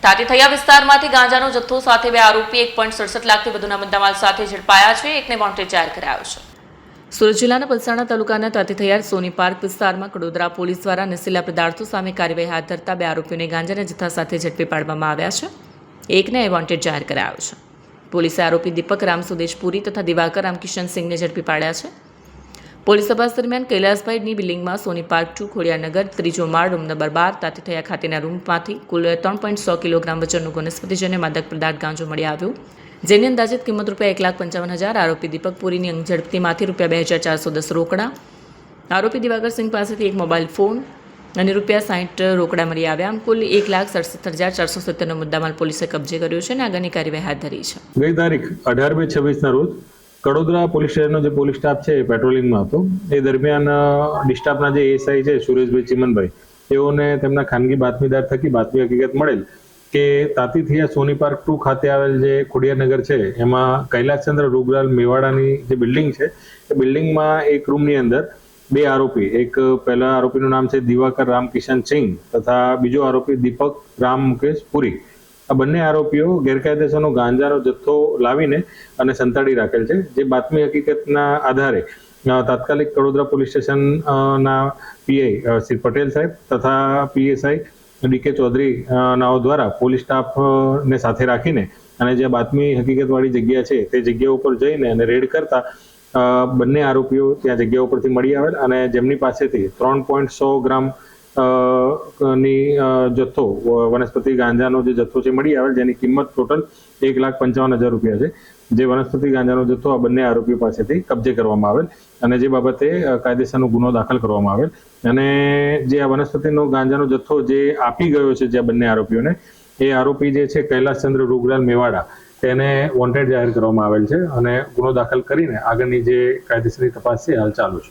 તાતીથૈયા વિસ્તારમાંથી ગાંજાનો જથ્થો સાથે બે આરોપી 1.67 લાખથી વધુના મુદ્દામાલ સાથે ઝડપાયા છે. એકને વોન્ટેડ જાહેર કરાયો છે. સુરત જિલ્લાના પલસાણા તાલુકાના તાતીથૈયા સોની પાર્ક વિસ્તારમાં કડોદરા પોલીસ દ્વારા નશીલા પદાર્થો સામે કાર્યવાહી હાથ ધરતા બે આરોપીઓને ગાંજાના જથ્થા સાથે ઝડપી પાડવામાં આવ્યા છે. એકને વોન્ટેડ જાહેર કરાયો છે. પોલીસે આરોપી દીપક રામ સુદેશપુરી તથા દિવાકર રામકિશન સિંહને ઝડપી પાડ્યા છે. પોલીસ તપાસ દરમિયાન કૈલાસભાઈની બિલ્ડિંગમાં સોની પાર્ક 2 ખોડિયાનગર ત્રીજો માળ રૂમ નંબર 12 તાતીથૈયા ખાતેના રૂમમાંથી કુલ 3.100 કિલોગ્રામ વજનનું વનસ્પતિજન્ય માદક પદાર્થ ગાંજો મળી આવ્યો, જેની અંદાજિત કિંમત ₹1,55,000. આરોપી દીપક પુરીની ઝડપીમાંથી ₹2,410 રોકડા, આરોપી દિવાકર સિંહ પાસેથી એક મોબાઈલ ફોન અને ₹60 રોકડા મળી આવ્યા. આમ કુલ 1,67,470નો મુદ્દામાલ પોલીસે કબજે કર્યો છે અને આગળની કાર્યવાહી હાથ ધરી છે. ગઈ તારીખ 18/26ના રોજ કડોદરા પોલીસ સ્ટેશનનો જે પોલીસ સ્ટાફ છે એ પેટ્રોલિંગમાં હતો. એ દરમિયાન ડિસ્ટાફના જે એએસઆઈ છે સુરેશભાઈ ચિમનભાઈ, તેઓને તેમના ખાનગી બાતમીદાર થકી બાતમી હકીકત મળેલ કે તાતીથૈયા સોની પાર્ક 2 ખાતે આવેલ જે ખોડિયાનગર છે એમાં કૈલાસચંદ્ર રૂગલાલ મેવાડાની જે બિલ્ડિંગ છે એ બિલ્ડિંગમાં એક રૂમની અંદર બે આરોપી, એક પહેલા આરોપીનું નામ છે દિવાકર રામકિશન સિંહ તથા બીજો આરોપી દીપક રામ મુકેશ પુરી, આ બંને આરોપીઓ ગેરકાયદેસરનો ગાંજાનો જથ્થો લાવીને અને સંતાડી રાખેલ છે. જે બાતમી હકીકતના આધારે તાત્કાલિક કડોદરા પોલીસ સ્ટેશનના પીઆઈ શ્રી પટેલ સાહેબ તથા પીએસઆઈ ડીકે ચૌધરી નાઓ દ્વારા પોલીસ સ્ટાફને સાથે રાખીને અને જે બાતમી હકીકતવાળી જગ્યા છે તે જગ્યા ઉપર જઈને અને રેડ કરતા બંને આરોપીઓ ત્યાં જગ્યા ઉપરથી મળી આવેલ અને જેમની પાસેથી 3.100 ગ્રામ ની જથ્થો વનસ્પતિ ગાંજાનો જે જથ્થો છે મળી આવેલ, જેની કિંમત ટોટલ ₹1,55,000 છે. જે વનસ્પતિ ગાંજાનો જથ્થો આ બંને આરોપીઓ પાસેથી કબજે કરવામાં આવેલ અને જે બાબતે કાયદેસરનો ગુનો દાખલ કરવામાં આવેલ અને જે આ વનસ્પતિનો ગાંજાનો જથ્થો જે આપી ગયો છે જે બંને આરોપીઓને, એ આરોપી જે છે કૈલાસચંદ્ર રૂગલાલ મેવાડા, તેને વોન્ટેડ જાહેર કરવામાં આવેલ છે અને ગુનો દાખલ કરીને આગળની જે કાયદેસરની તપાસ છે હાલ ચાલુ છે.